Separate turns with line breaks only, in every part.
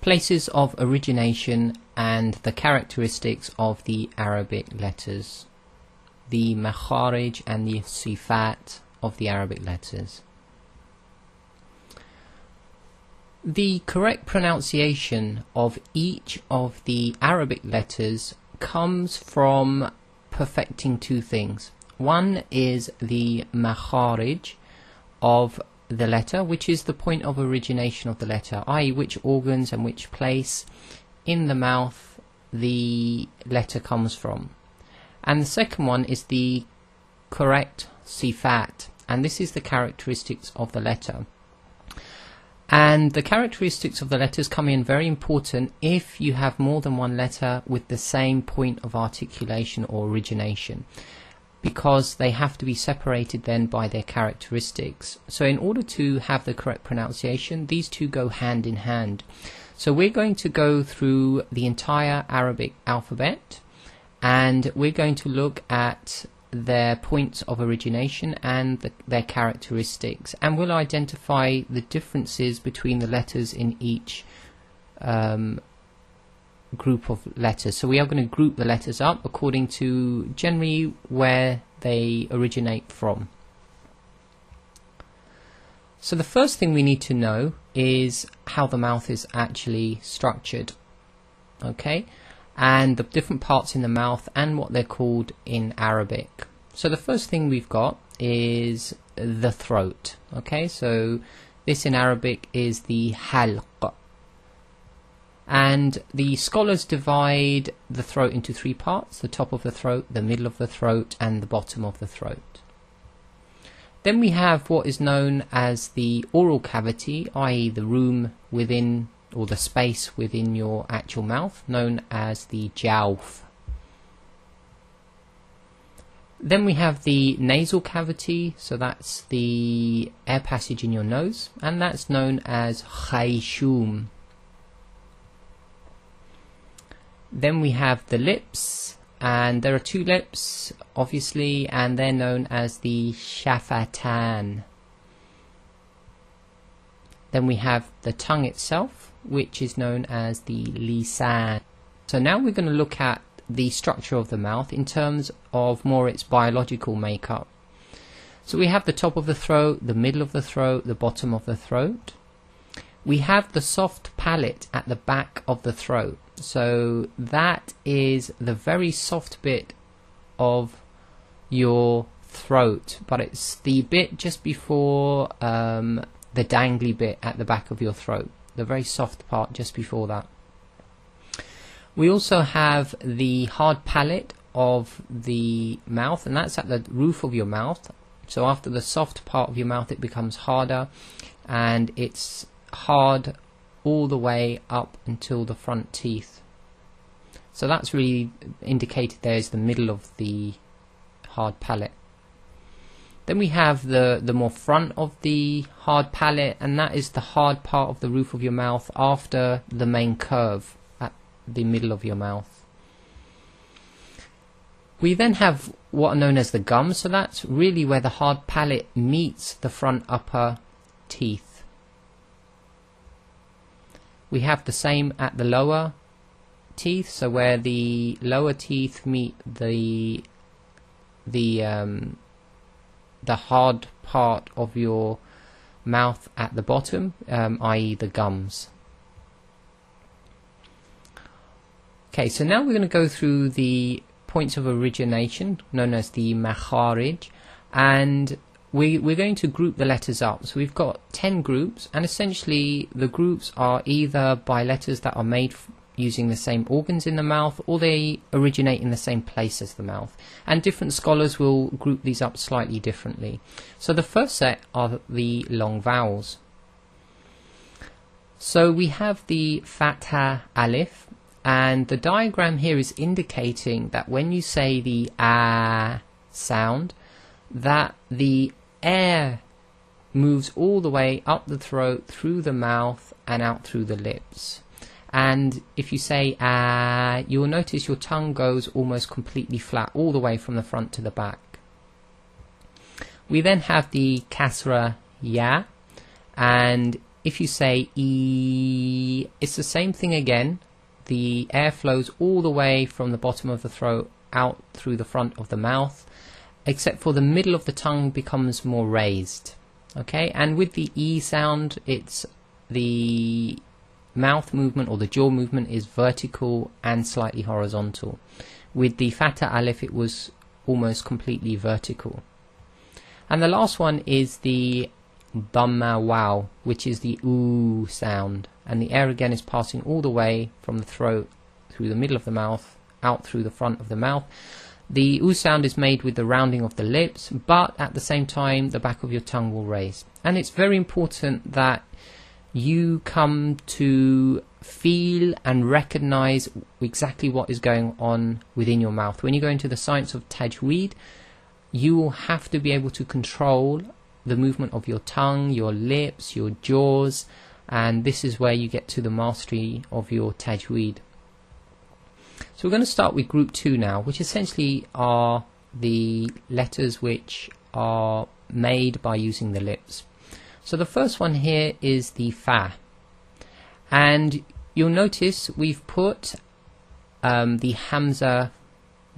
Places of origination and the characteristics of the Arabic letters. The Makharij and the Sifat of the Arabic letters. The correct pronunciation of each of the Arabic letters comes from perfecting two things. One is the Makharij of the letter, which is the point of origination of the letter, i.e. which organs and which place in the mouth the letter comes from. And the second one is the correct Sifat, and this is the characteristics of the letter. And the characteristics of the letters come in very important if you have more than one letter with the same point of articulation or origination, because they have to be separated then by their characteristics. So in order to have the correct pronunciation, these two go hand in hand. So we're going to go through the entire Arabic alphabet, and we're going to look at their points of origination and their characteristics, and we'll identify the differences between the letters in each group of letters. So we are going to group the letters up according to generally where they originate from. So the first thing we need to know is how the mouth is actually structured, okay, and the different parts in the mouth and what they're called in Arabic. So the first thing we've got is the throat, okay, so this in Arabic is the halq. And the scholars divide the throat into three parts: the top of the throat, the middle of the throat, and the bottom of the throat. Then we have what is known as the oral cavity, i.e. the room within, or the space within your actual mouth, known as the jawf. Then we have the nasal cavity, so that's the air passage in your nose, and that's known as khayshum. Then we have the lips, and there are two lips obviously, and they're known as the shafatan. Then we have the tongue itself, which is known as the lisan. So now we're going to look at the structure of the mouth in terms of more its biological makeup. So we have the top of the throat, the middle of the throat, the bottom of the throat. We have the soft palate at the back of the throat. So that is the very soft bit of your throat, but it's the bit just before the dangly bit at the back of your throat, the very soft part just before that. We also have the hard palate of the mouth, and that's at the roof of your mouth. So after the soft part of your mouth, it becomes harder, and it's hard all the way up until the front teeth. So that's really indicated there is the middle of the hard palate. Then we have the more front of the hard palate, and that is the hard part of the roof of your mouth after the main curve at the middle of your mouth. We then have what are known as the gums, so that's really where the hard palate meets the front upper teeth. We have the same at the lower teeth, so where the lower teeth meet the hard part of your mouth at the bottom, i.e. the gums. Okay, so now we're going to go through the points of origination, known as the Makharij, and we're going to group the letters up. So we've got 10 groups, and essentially the groups are either by letters that are made using the same organs in the mouth, or they originate in the same place as the mouth. And different scholars will group these up slightly differently. So the first set are the long vowels. So we have the Fatha Alif, and the diagram here is indicating that when you say the A sound, that the air moves all the way up the throat, through the mouth, and out through the lips. And if you say ah, you'll notice your tongue goes almost completely flat all the way from the front to the back. We then have the kasra ya, and if you say E, it's the same thing again. The air flows all the way from the bottom of the throat out through the front of the mouth, except for the middle of the tongue becomes more raised. Okay, and with the E sound, it's the mouth movement or the jaw movement is vertical and slightly horizontal. With the Fatha Alif, it was almost completely vertical. And the last one is the Dhamma Wow, which is the oo sound, and the air again is passing all the way from the throat through the middle of the mouth out through the front of the mouth. The oo sound is made with the rounding of the lips, but at the same time the back of your tongue will raise. And it's very important that you come to feel and recognize exactly what is going on within your mouth. When you go into the science of tajweed, you will have to be able to control the movement of your tongue, your lips, your jaws, and this is where you get to the mastery of your tajweed. So we're going to start with group 2 now, which essentially are the letters which are made by using the lips. So the first one here is the Fa, and you'll notice we've put the Hamza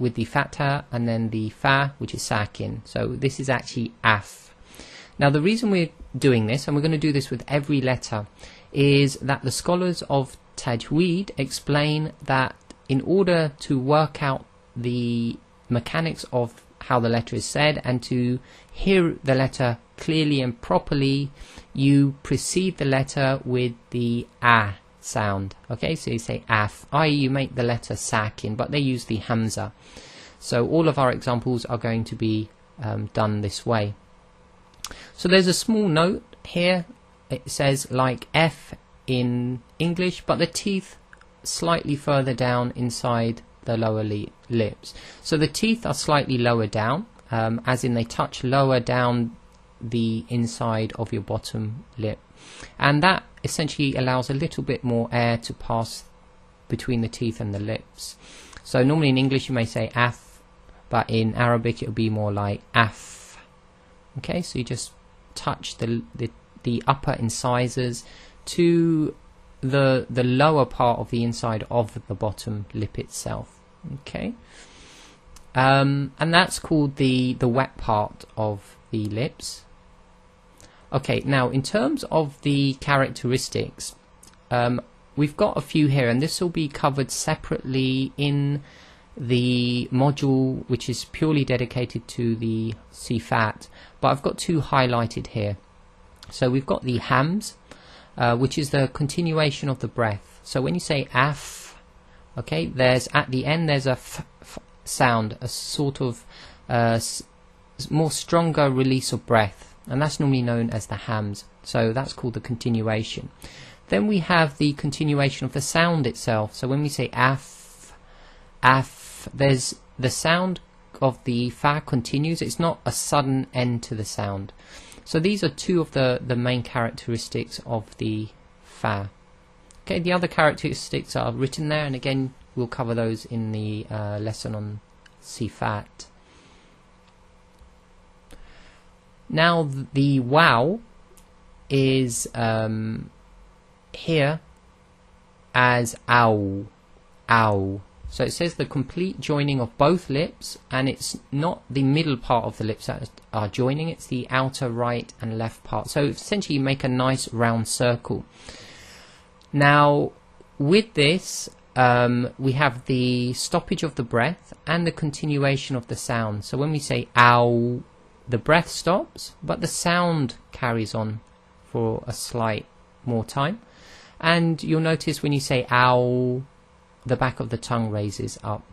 with the Fatha and then the Fa, which is Sakin. So this is actually Af. Now the reason we're doing this, and we're going to do this with every letter, is that the scholars of Tajweed explain that in order to work out the mechanics of how the letter is said and to hear the letter clearly and properly, you precede the letter with the A sound. Okay, so you say Af, i.e. you make the letter Sakin, but they use the Hamza. So all of our examples are going to be done this way. So there's a small note here. It says like F in English, but the teeth slightly further down inside the lower lips. So the teeth are slightly lower down, as in they touch lower down the inside of your bottom lip, and that essentially allows a little bit more air to pass between the teeth and the lips. So normally in English you may say Af, but in Arabic it would be more like Af. Okay, so you just touch the upper incisors to the lower part of the inside of the bottom lip itself. Okay, and that's called the wet part of the lips. Okay, now in terms of the characteristics, we've got a few here, and this will be covered separately in the module which is purely dedicated to the Sifat, but I've got two highlighted here. So we've got the Hams, which is the continuation of the breath. So when you say Af, okay, there's at the end there's a f sound, a sort of more stronger release of breath, and that's normally known as the Hams. So that's called the continuation. Then we have the continuation of the sound itself. So when we say Af, Af, there's the sound of the Fa continues. It's not a sudden end to the sound. So these are two of the main characteristics of the Fa. Okay, the other characteristics are written there, and again we'll cover those in the lesson on Sifat. Now the Wow is here as Ow, Ow. So it says the complete joining of both lips, and it's not the middle part of the lips that are joining, it's the outer right and left part. So essentially you make a nice round circle. Now with this we have the stoppage of the breath and the continuation of the sound. So when we say Ow, the breath stops, but the sound carries on for a slight more time. And you'll notice when you say Ow, the back of the tongue raises up.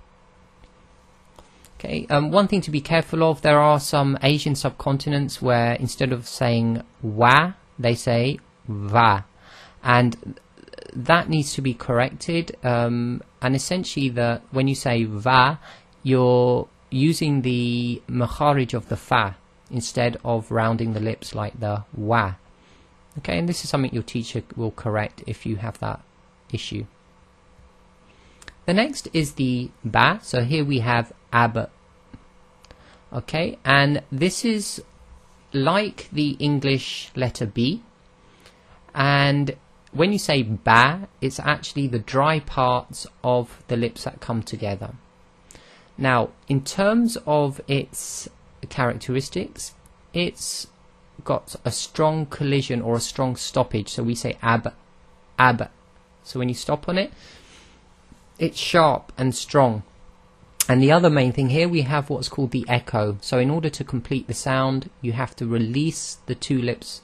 Okay, one thing to be careful of, there are some Asian subcontinents where instead of saying Wa, they say Va, and that needs to be corrected. And essentially, when you say Va, you're using the Makharij of the Fa instead of rounding the lips like the Wa. Okay, and this is something your teacher will correct if you have that issue. The next is the Ba. So here we have Ab. Okay, and this is like the English letter B, And when you say ba, it's actually the dry parts of the lips that come together. Now, in terms of its characteristics, it's got a strong collision or a strong stoppage. So we say ab, ab. So when you stop on it, it's sharp and strong. And the other main thing here, we have what's called the echo. So in order to complete the sound, you have to release the two lips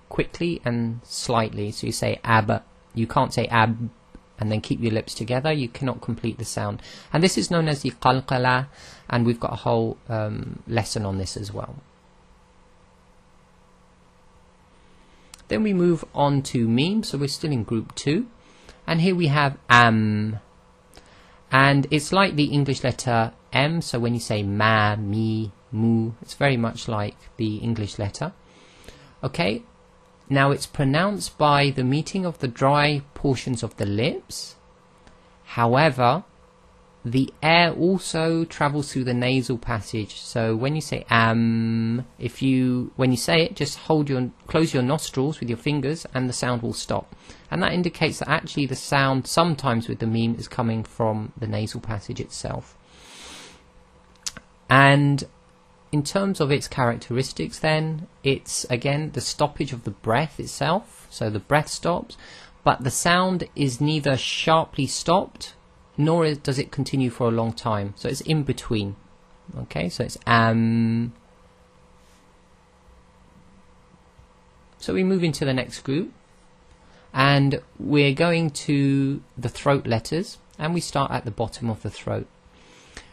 quickly and slightly. So you say ab. You can't say ab and then keep your lips together. You cannot complete the sound. And this is known as the qalqala, and we've got a whole lesson on this as well. Then we move on to meme. So we're still in group 2. And here we have am. And it's like the English letter M, so when you say ma, mi, mu, it's very much like the English letter. Okay, now it's pronounced by the meeting of the dry portions of the lips. However, the air also travels through the nasal passage. So when you say when you say it, just close your nostrils with your fingers and the sound will stop. And that indicates that actually the sound sometimes with the meme is coming from the nasal passage itself. And in terms of its characteristics then, it's again the stoppage of the breath itself. So the breath stops, but the sound is neither sharply stopped nor does it continue for a long time. So it's in between. Okay, so it's So we move into the next group, and we're going to the throat letters, and we start at the bottom of the throat.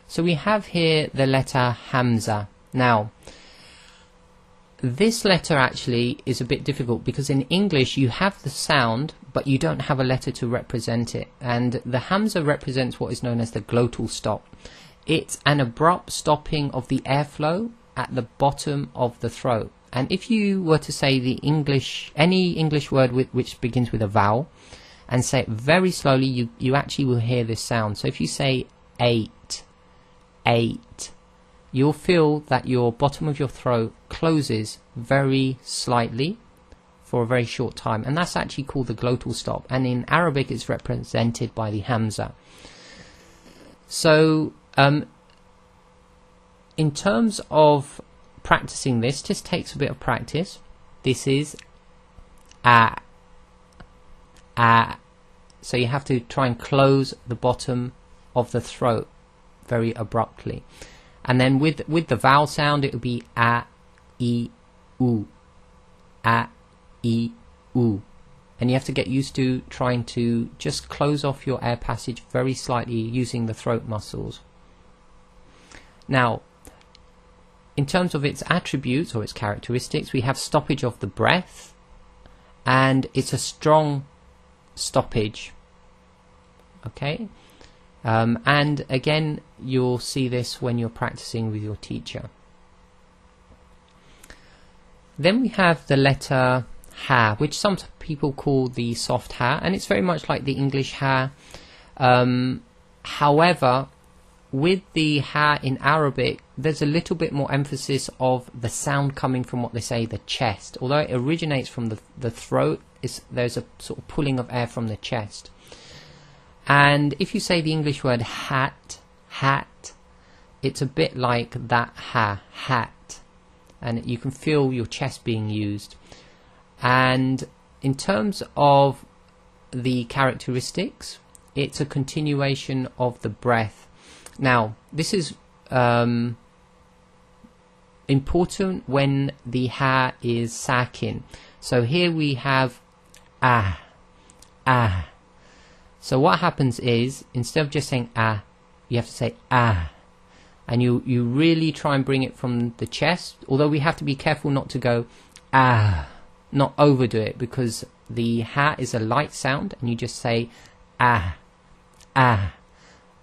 So we have here the letter Hamza. Now, this letter actually is a bit difficult because in English you have the sound but you don't have a letter to represent it, and the Hamza represents what is known as the glottal stop. It's an abrupt stopping of the airflow at the bottom of the throat. And if you were to say any English word which begins with a vowel and say it very slowly, you actually will hear this sound. So if you say 8, 8, you'll feel that your bottom of your throat closes very slightly for a very short time, and that's actually called the glottal stop, and in Arabic it's represented by the Hamza. So in terms of practicing this, just takes a bit of practice. This is a. So you have to try and close the bottom of the throat very abruptly. And then with the vowel sound, it would be a, e, u, a, e, u. And you have to get used to trying to just close off your air passage very slightly using the throat muscles. Now, in terms of its attributes or its characteristics, we have stoppage of the breath, and it's a strong stoppage. Okay. And again, you'll see this when you're practicing with your teacher. Then we have the letter ha, which some people call the soft ha, and it's very much like the English ha. However, with the ha in Arabic, there's a little bit more emphasis of the sound coming from what they say the chest. Although it originates from the throat, there's a sort of pulling of air from the chest. And if you say the English word hat, hat, it's a bit like that ha, hat, and you can feel your chest being used. And in terms of the characteristics, it's a continuation of the breath. Now, this is important when the ha is sakin. So here we have ah, ah. So what happens is, instead of just saying ah, you have to say ah. And you really try and bring it from the chest, although we have to be careful not to go ah, not overdo it, because the ha is a light sound and you just say ah, ah,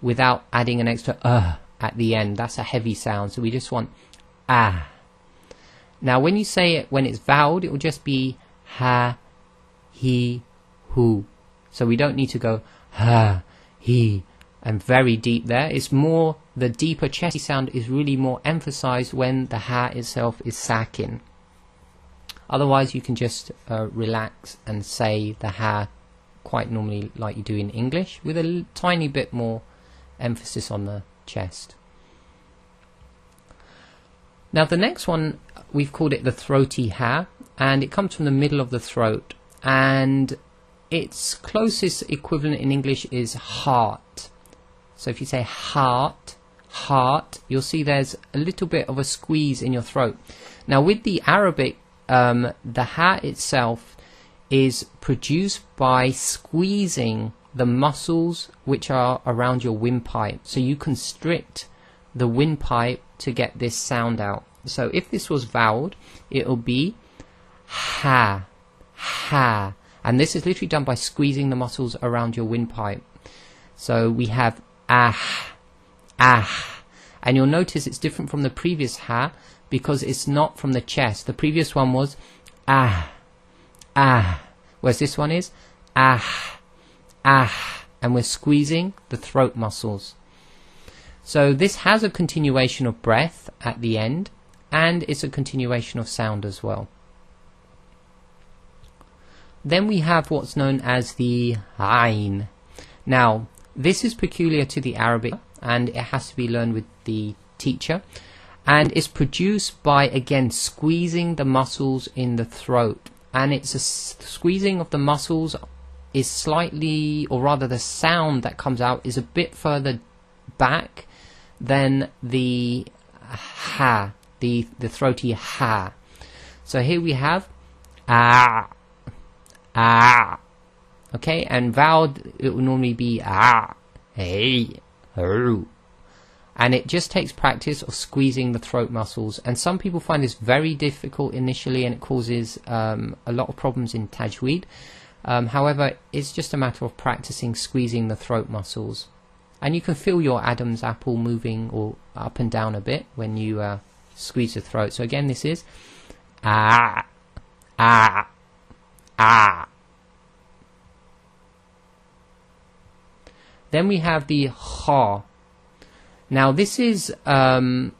without adding an extra at the end. That's a heavy sound, so we just want ah. Now when you say it when it's voweled, it will just be ha, he, hu. So we don't need to go ha, he, and very deep there. It's more, the deeper chesty sound is really more emphasized when the ha itself is sakin. Otherwise you can just relax and say the ha quite normally like you do in English, with a tiny bit more emphasis on the chest. Now the next one, we've called it the throaty ha, and it comes from the middle of the throat, and its closest equivalent in English is heart. So if you say heart, heart, you'll see there's a little bit of a squeeze in your throat. Now with the Arabic, the ha itself is produced by squeezing the muscles which are around your windpipe. So you constrict the windpipe to get this sound out. So if this was voweled, it'll be ha, ha. And this is literally done by squeezing the muscles around your windpipe. So we have ah, ah. And you'll notice it's different from the previous ha because it's not from the chest. The previous one was ah, ah. Whereas this one is ah, ah. And we're squeezing the throat muscles. So this has a continuation of breath at the end, and it's a continuation of sound as well. Then we have what's known as the ayn. Now this is peculiar to the Arabic, and it has to be learned with the teacher, and it's produced by, again, squeezing the muscles in the throat. And it's a squeezing of the muscles is slightly, or rather the sound that comes out is a bit further back than the ha, the throaty ha. So here we have ah, ah. Okay, and voweled it will normally be ah, hey, oh. And it just takes practice of squeezing the throat muscles, and some people find this very difficult initially, and it causes a lot of problems in tajweed. However, it's just a matter of practicing squeezing the throat muscles, and you can feel your Adam's apple moving or up and down a bit when you squeeze the throat. So again, this is ah, ah, ah. Then we have the ha. Now this is a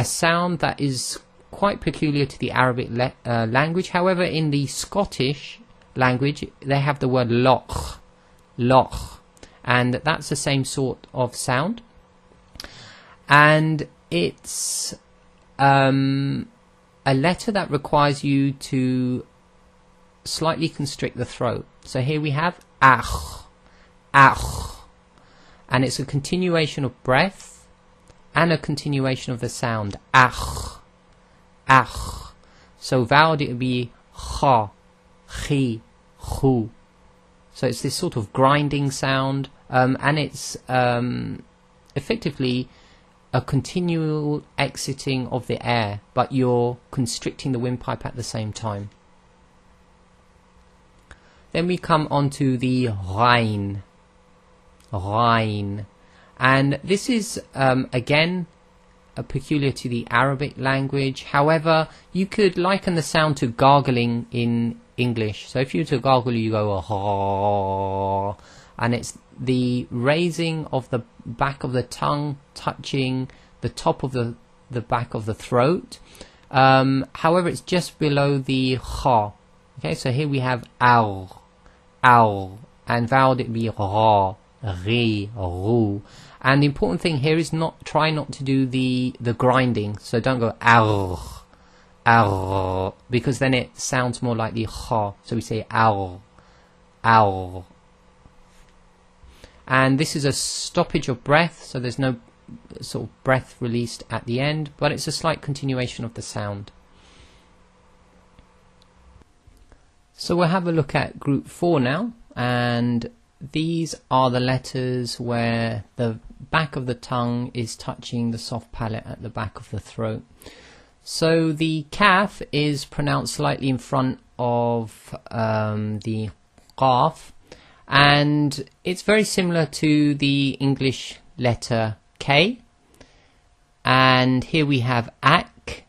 sound that is quite peculiar to the Arabic language. However, in the Scottish language, they have the word loch, loch, and that's the same sort of sound. And it's a letter that requires you to slightly constrict the throat. So here we have ach, ach. And it's a continuation of breath and a continuation of the sound ach, ach. So voweled it would be cha, chi, chu. So it's this sort of grinding sound, and it's effectively a continual exiting of the air, but you're constricting the windpipe at the same time. Then we come on to the ghain. Ghain. And this is again peculiar to the Arabic language. However, you could liken the sound to gargling in English. So if you were to gargle, you go ha, and it's the raising of the back of the tongue touching the top of the back of the throat. However, it's just below the ha. Okay, so here we have ow, ow, and voweled it be ra, ri, ru. And the important thing here is try not to do the grinding. So don't go ow, ow, because then it sounds more like the ha. So we say ow, ow. And this is a stoppage of breath, so there's no sort of breath released at the end, but it's a slight continuation of the sound. So we'll have a look at group 4 now, and these are the letters where the back of the tongue is touching the soft palate at the back of the throat. So the kaf is pronounced slightly in front of the qaf, and it's very similar to the English letter K. And here we have ak.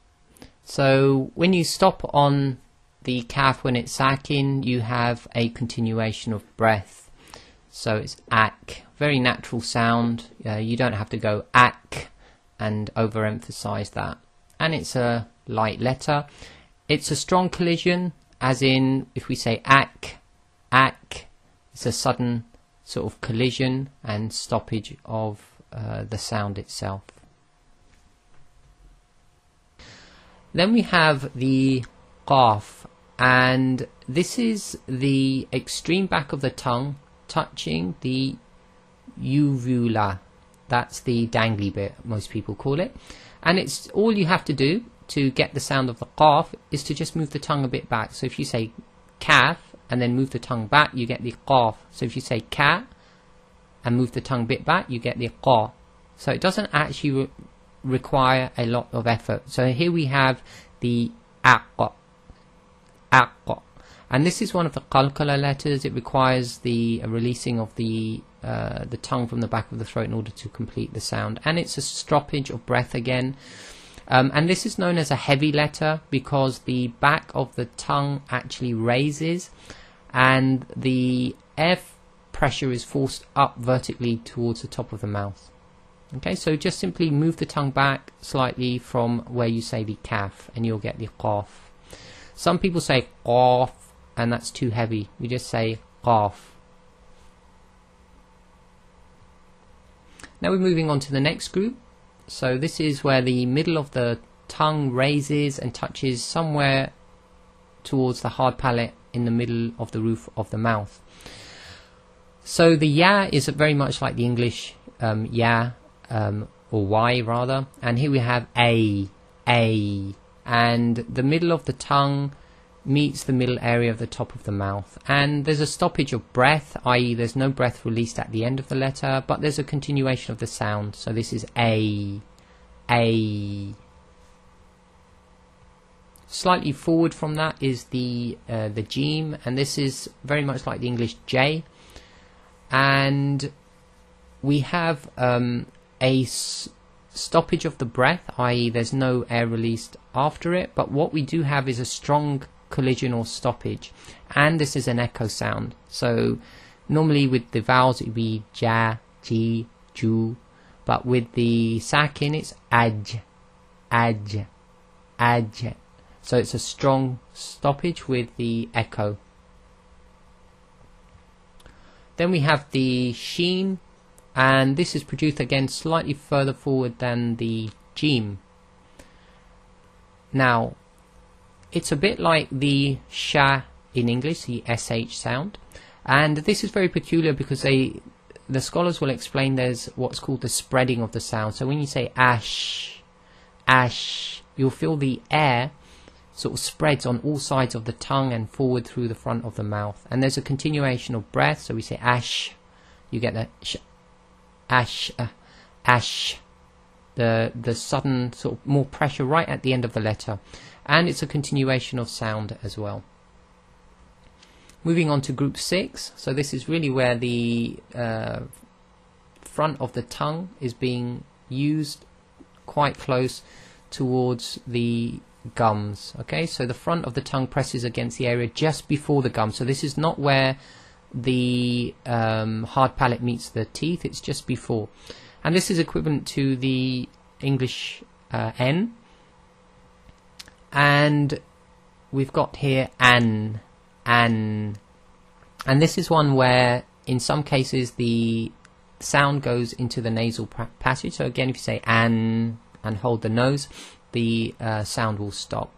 So when you stop on the kaf when it's sakin, you have a continuation of breath. So it's ak, very natural sound. You don't have to go ak and overemphasize that. And it's a light letter. It's a strong collision, as in if we say ak, it's a sudden sort of collision and stoppage of the sound itself. Then we have the qaf, and this is the extreme back of the tongue touching the uvula. That's the dangly bit, most people call it. And it's all you have to do to get the sound of the qaf is to just move the tongue a bit back. So if you say kaf and then move the tongue back, you get the qaf. So if you say ka and move the tongue a bit back, you get the qa. So it doesn't actually require a lot of effort. So here we have the aqqa, and this is one of the qalqala letters. It requires the releasing of the tongue from the back of the throat in order to complete the sound, and it's a stoppage of breath again. And this is known as a heavy letter because the back of the tongue actually raises and the air pressure is forced up vertically towards the top of the mouth. Okay, so just simply move the tongue back slightly from where you say the kaf and you'll get the qaf. Some people say qaf and that's too heavy. We just say qaf. Now we're moving on to the next group. So this is where the middle of the tongue raises and touches somewhere towards the hard palate in the middle of the roof of the mouth. So the ya is very much like the English ya, or y rather, and here we have a, and the middle of the tongue meets the middle area of the top of the mouth, and there's a stoppage of breath, i.e. there's no breath released at the end of the letter, but there's a continuation of the sound. So this is a. Slightly forward from that is the jeem, and this is very much like the English j, and we have a stoppage of the breath, i.e. there's no air released after it, but what we do have is a strong collision or stoppage, and this is an echo sound. So normally with the vowels it would be ja, ji, ju, but with the sakin it's aj, aj, aj. So it's a strong stoppage with the echo. Then we have the sheen, and this is produced again slightly further forward than the jeem. Now it's a bit like the sha in English, the sh sound, and this is very peculiar because the scholars will explain there's what's called the spreading of the sound. So when you say ash, you'll feel the air sort of spreads on all sides of the tongue and forward through the front of the mouth, and there's a continuation of breath. So we say ash, you get the sh, ash, ash, the sudden sort of more pressure right at the end of the letter, and it's a continuation of sound as well. Moving on to group 6, so this is really where the front of the tongue is being used quite close towards the gums. Okay, so the front of the tongue presses against the area just before the gums. So this is not where the hard palate meets the teeth, it's just before. And this is equivalent to the English N. And we've got here an. And this is one where in some cases the sound goes into the nasal passage. So again, if you say an and hold the nose, the sound will stop.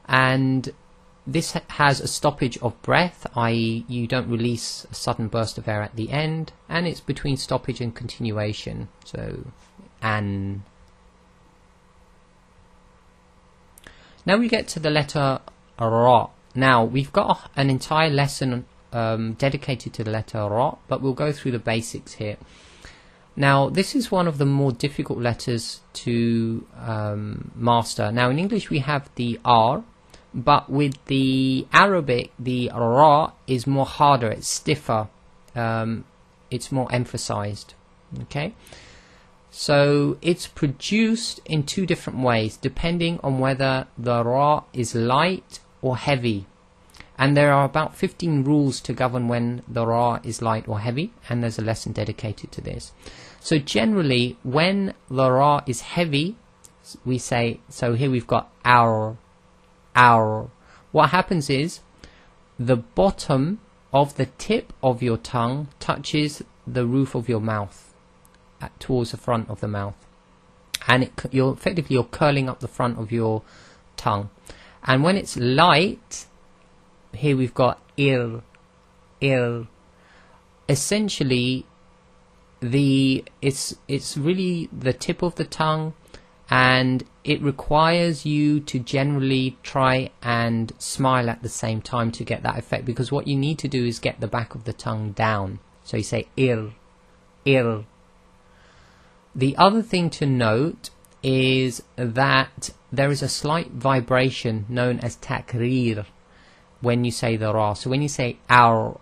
And this has a stoppage of breath, i.e. you don't release a sudden burst of air at the end, and it's between stoppage and continuation. So an. Now we get to the letter ra. Now we've got an entire lesson dedicated to the letter ra, but we'll go through the basics here. Now this is one of the more difficult letters to master. Now in English we have the R, but with the Arabic the ra is more harder, it's stiffer, it's more emphasized. Okay, so it's produced in two different ways depending on whether the ra is light or heavy, and there are about 15 rules to govern when the ra is light or heavy, and there's a lesson dedicated to this. So generally when the ra is heavy we say, so here we've got our, our. What happens is the bottom of the tip of your tongue touches the roof of your mouth towards the front of the mouth, and you're curling up the front of your tongue. And when it's light, here we've got ir. Essentially, it's really the tip of the tongue, and it requires you to generally try and smile at the same time to get that effect, because what you need to do is get the back of the tongue down. So you say ir. The other thing to note is that there is a slight vibration known as takrir when you say the ra. So when you say our,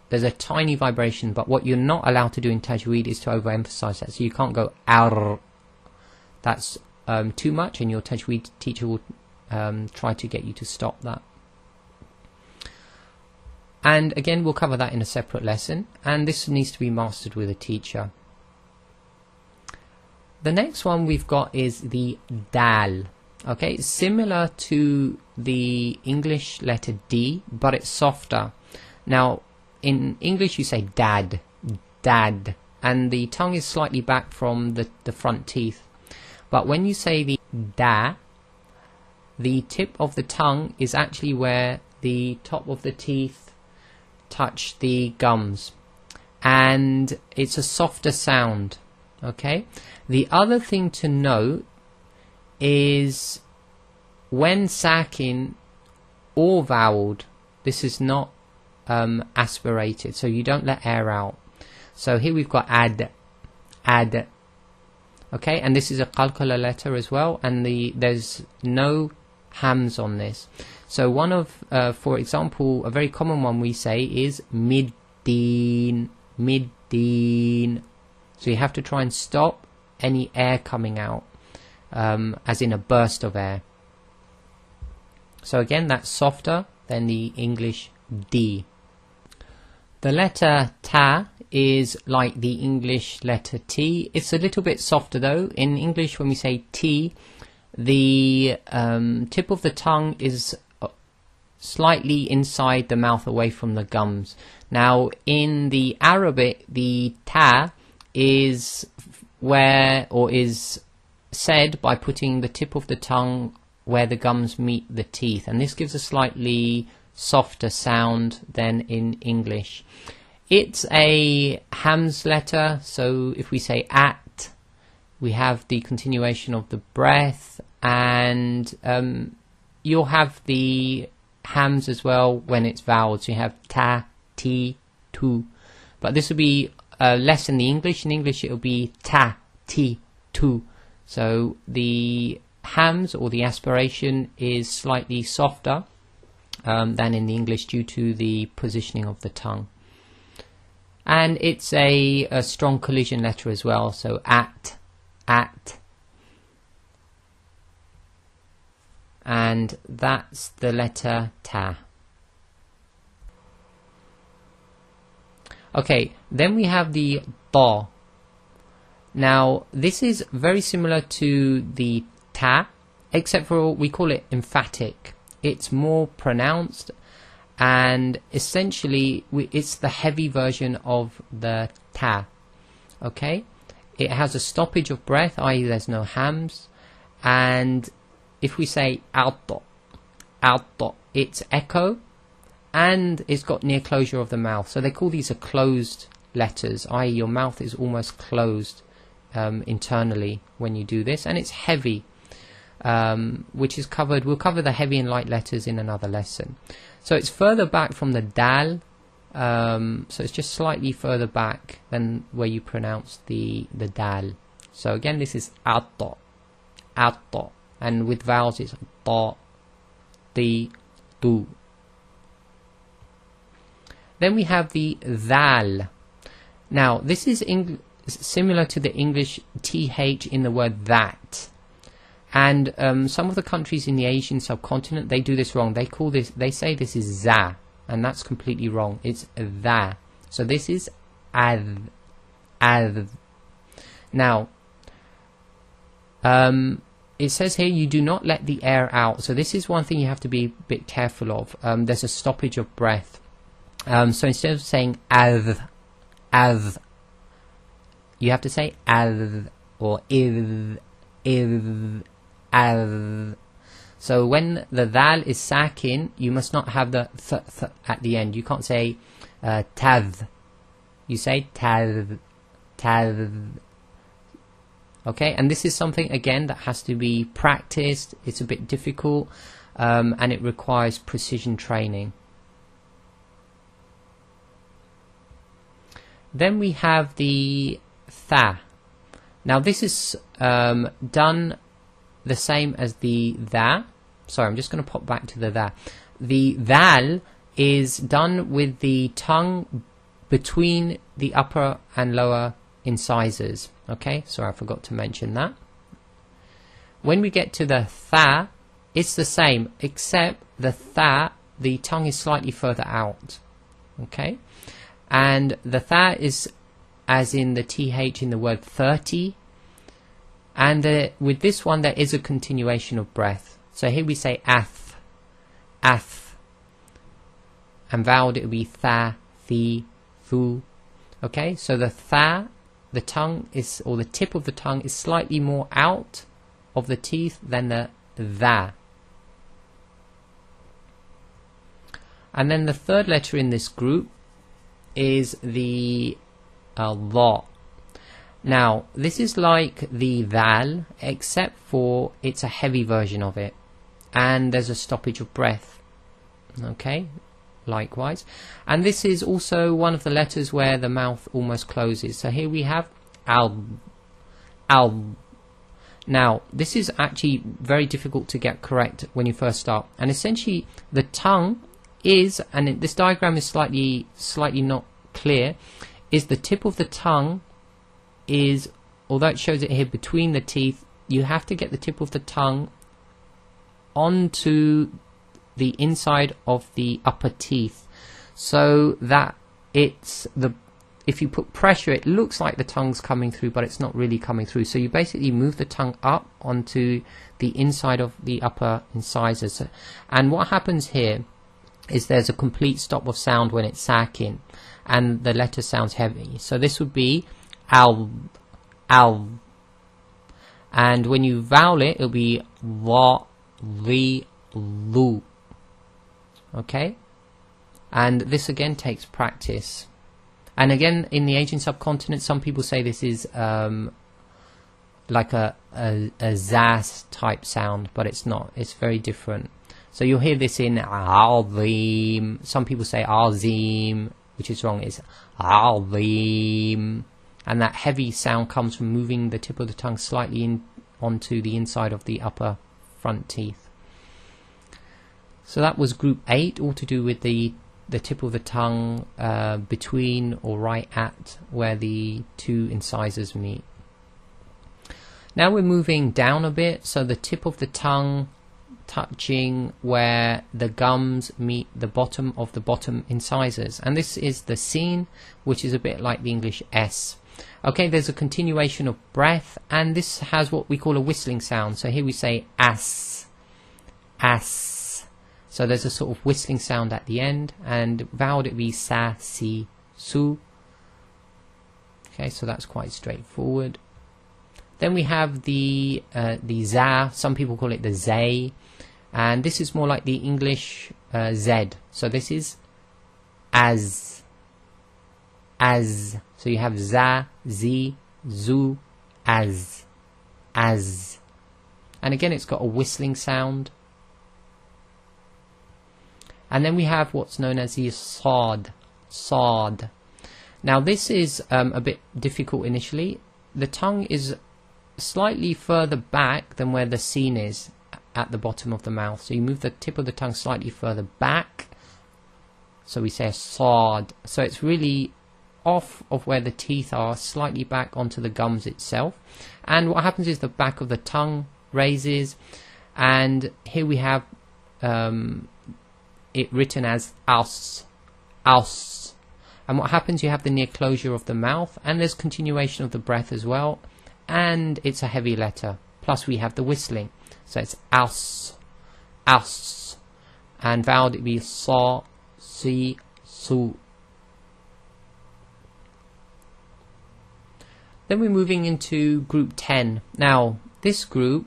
there's a tiny vibration, but what you're not allowed to do in tajweed is to overemphasize that. So you can't go our. That's too much, and your tajweed teacher will try to get you to stop that. And again, we'll cover that in a separate lesson, and this needs to be mastered with a teacher. The next one we've got is the dal. Okay, similar to the English letter D, but it's softer. Now, in English you say dad, and the tongue is slightly back from the front teeth. But when you say the da, the tip of the tongue is actually where the top of the teeth touch the gums, and it's a softer sound. Okay, the other thing to note is when sakin or voweled, this is not aspirated, so you don't let air out. So here we've got ad. Okay, and this is a qalqala letter as well, and there's no hams on this. So one of, for example, a very common one we say is middeen. So you have to try and stop any air coming out, as in a burst of air. So again, that's softer than the English D. The letter ta is like the English letter T. It's a little bit softer though. In English, when we say T, the tip of the tongue is slightly inside the mouth, away from the gums. Now, in the Arabic, the ta is where, or is said by putting the tip of the tongue where the gums meet the teeth, and this gives a slightly softer sound than in English. It's a hams letter, so if we say at, we have the continuation of the breath, and you'll have the hams as well when it's voweled. So you have ta, ti, tu, but this will be less in the English. In English it will be ta, ti, tu. So the hams, or the aspiration, is slightly softer than in the English due to the positioning of the tongue. And it's a strong collision letter as well, so at, and that's the letter ta. Okay, then we have the ta. Now this is very similar to the ta, except for we call it emphatic. It's more pronounced, and essentially it's the heavy version of the ta. Okay, it has a stoppage of breath, i.e. there's no hams, and if we say alto, it's echo, and it's got near closure of the mouth. So they call these a closed letters, i.e. your mouth is almost closed internally when you do this, and it's heavy, which is covered. We'll cover the heavy and light letters in another lesson. So it's further back from the dal, so it's just slightly further back than where you pronounce the dal. So again, this is alto, and with vowels it's ta, ti, tu. Then we have the dhal. Now this is similar to the English th in the word that, and some of the countries in the Asian subcontinent, they do this wrong. They say this is za, and that's completely wrong. It's tha. So this is ad. Now it says here you do not let the air out. So this is one thing you have to be a bit careful of. There's a stoppage of breath. So instead of saying adh, you have to say adh or idh, adh. So when the dal is sakin, you must not have the th at the end. You can't say tadh. You say tadh, tadh. Okay, and this is something again that has to be practiced. It's a bit difficult, and it requires precision training. Then we have the tha. Now this is done the same as the tha. Sorry, I'm just going to pop back to the tha. The dal is done with the tongue between the upper and lower incisors. Okay, sorry, I forgot to mention that. When we get to the tha, it's the same, except the tha, the tongue is slightly further out. Okay, and the tha is as in the th in the word 30, and with this one there is a continuation of breath. So here we say ath, ath, and voweled it will be tha, thi, thu. Okay, so the tha, the tongue is, or the tip of the tongue is slightly more out of the teeth than the tha. And then the third letter in this group is the la. Now this is like the dal, except for it's a heavy version of it, and there's a stoppage of breath. Okay, likewise, and this is also one of the letters where the mouth almost closes. So here we have al, al. Now this is actually very difficult to get correct when you first start, and essentially the tongue is, and this diagram is slightly not clear, is the tip of the tongue is, although it shows it here between the teeth, you have to get the tip of the tongue onto the inside of the upper teeth, so that it's the, if you put pressure, it looks like the tongue's coming through, but it's not really coming through. So you basically move the tongue up onto the inside of the upper incisors, and what happens here is there's a complete stop of sound when it's sakin, and the letter sounds heavy. So this would be al, al, and when you vowel it, it'll be la, li, lu. Okay, and this again takes practice. And again, in the Asian subcontinent, some people say this is like a zaz type sound, but it's not. It's very different. So you'll hear this in azim. Some people say azim, which is wrong. It's azim, and that heavy sound comes from moving the tip of the tongue slightly in onto the inside of the upper front teeth. So that was group 8, all to do with the tip of the tongue between or right at where the two incisors meet. Now we're moving down a bit, so the tip of the tongue touching where the gums meet the bottom of the bottom incisors, and this is the sin, which is a bit like the English S. Okay, there's a continuation of breath, and this has what we call a whistling sound. So here we say as, as. So there's a sort of whistling sound at the end, and voweled it be sa, si, su. Okay, so that's quite straightforward. Then we have the za. Some people call it the zay, and this is more like the English z. So this is as, as. So you have za, zi, zu, as, as. And again, it's got a whistling sound. And then we have what's known as the sad, sad. Now this is a bit difficult initially. The tongue is slightly further back than where the sin is at the bottom of the mouth. So you move the tip of the tongue slightly further back. So we say sad. So it's really off of where the teeth are, slightly back onto the gums itself. And what happens is the back of the tongue raises. And here we have it written as aus, aus. And what happens, you have the near closure of the mouth, and there's continuation of the breath as well, and it's a heavy letter. plus we have the whistling. So it's as, as, and vowel it would be sa, si, su. Then we're moving into group 10. Now this group,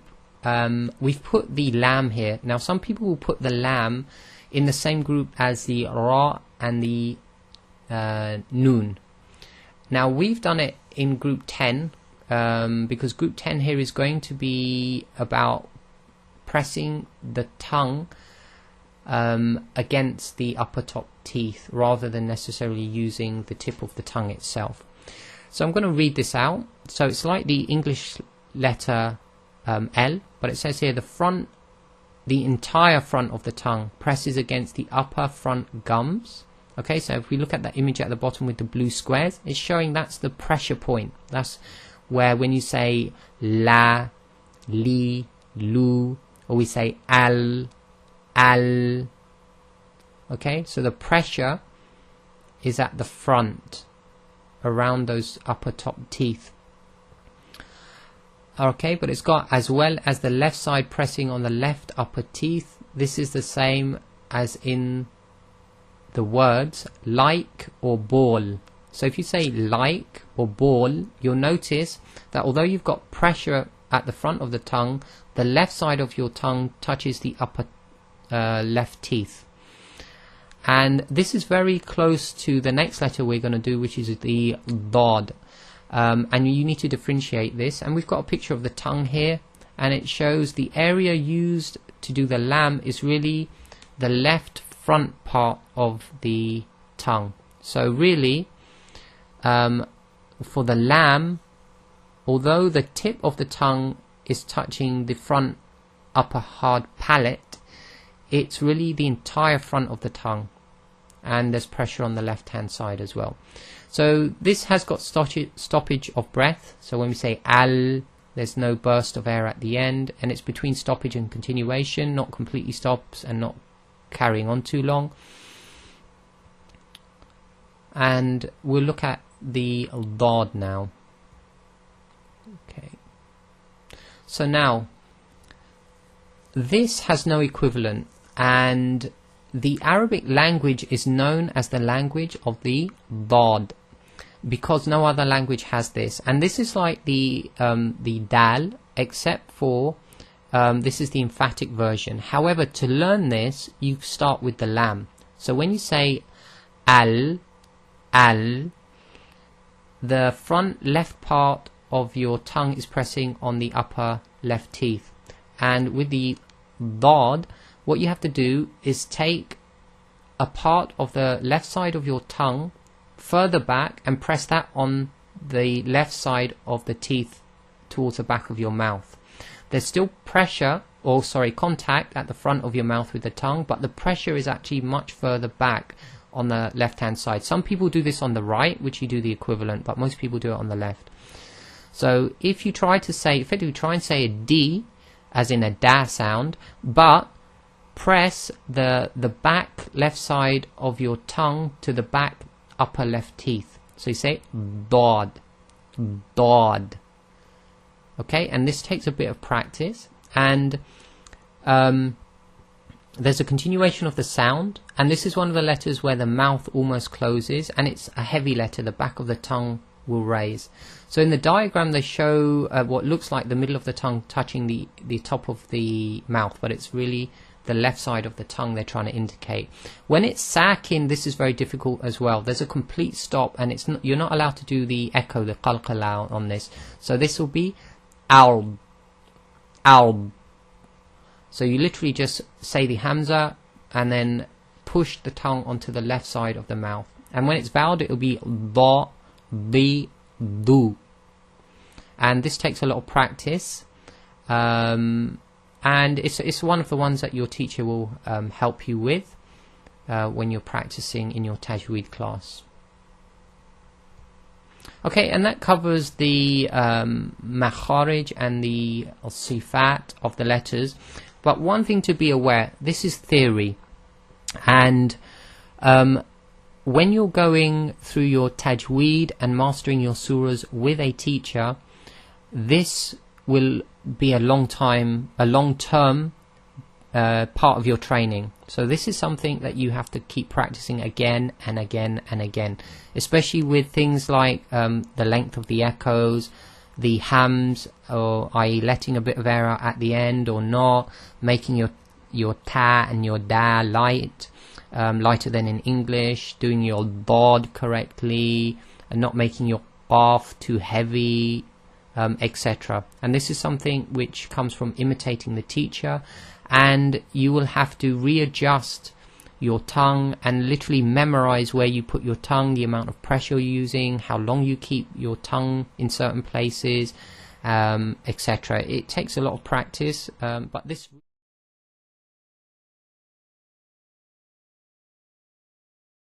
we've put the lam here. Now some people will put the lam in the same group as the ra and the noon. Now we've done it in group 10 because group 10 here is going to be about pressing the tongue against the upper top teeth rather than necessarily using the tip of the tongue itself. So I'm going to read this out. So it's like the English letter L, but it says here the entire front of the tongue presses against the upper front gums. Okay, so if we look at that image at the bottom with the blue squares, it's showing that's the pressure point. That's where when you say la, li, lu, or we say al, al. Okay, so the pressure is at the front, around those upper top teeth. Okay, but it's got as well as the left side pressing on the left upper teeth. This is the same as in the words like or ball. So if you say like or ball, you'll notice that although you've got pressure at the front of the tongue, the left side of your tongue touches the upper left teeth. And this is very close to the next letter we're going to do, which is the dad. And you need to differentiate this. And we've got a picture of the tongue here, and it shows the area used to do the lam is really the left front part of the tongue. So really, for the lam, although the tip of the tongue is touching the front upper hard palate, it's really the entire front of the tongue, and there's pressure on the left hand side as well. So this has got stoppage of breath. So when we say al, there's no burst of air at the end, and it's between stoppage and continuation, not completely stops and not carrying on too long. And we'll look at the dad now. Okay, so now this has no equivalent, and the Arabic language is known as the language of the dad because no other language has this. And this is like the dal, except for this is the emphatic version. However, to learn this, you start with the lam. So when you say al, al, the front left part of your tongue is pressing on the upper left teeth. And with the dad, what you have to do is take a part of the left side of your tongue further back and press that on the left side of the teeth towards the back of your mouth. There's still pressure, or sorry, contact at the front of your mouth with the tongue, but the pressure is actually much further back on the left hand side. Some people do this on the right, which you do the equivalent, but most people do it on the left. So if you try to say, if you try and say a D as in a da sound, but press the back left side of your tongue to the back upper left teeth. So you say dad, dad. Okay, and this takes a bit of practice, and there's a continuation of the sound, and this is one of the letters where the mouth almost closes, and it's a heavy letter. The back of the tongue will raise. So in the diagram they show what looks like the middle of the tongue touching the top of the mouth, but it's really the left side of the tongue they're trying to indicate. When it's sakin, this is very difficult as well. There's a complete stop, and it's not, you're not allowed to do the echo, the qalqala on this. So this will be alb, alb. So you literally just say the hamza and then push the tongue onto the left side of the mouth. And when it's voweled, it will be da, di, du. And this takes a lot of practice. And it's one of the ones that your teacher will help you with when you're practicing in your tajweed class. Okay, and that covers the makharij and the sifat of the letters. But one thing to be aware, this is theory, and when you're going through your tajweed and mastering your surahs with a teacher, this will be a long-term part of your training. So this is something that you have to keep practicing again and again and again, especially with things like the length of the echoes, the hams, or i.e. letting a bit of air out at the end or not, making your ta and your da light, lighter than in English, doing your bod correctly, and not making your qaf too heavy, etc. And this is something which comes from imitating the teacher, and you will have to readjust your tongue and literally memorize where you put your tongue, the amount of pressure you're using, how long you keep your tongue in certain places, etc. It takes a lot of practice, but this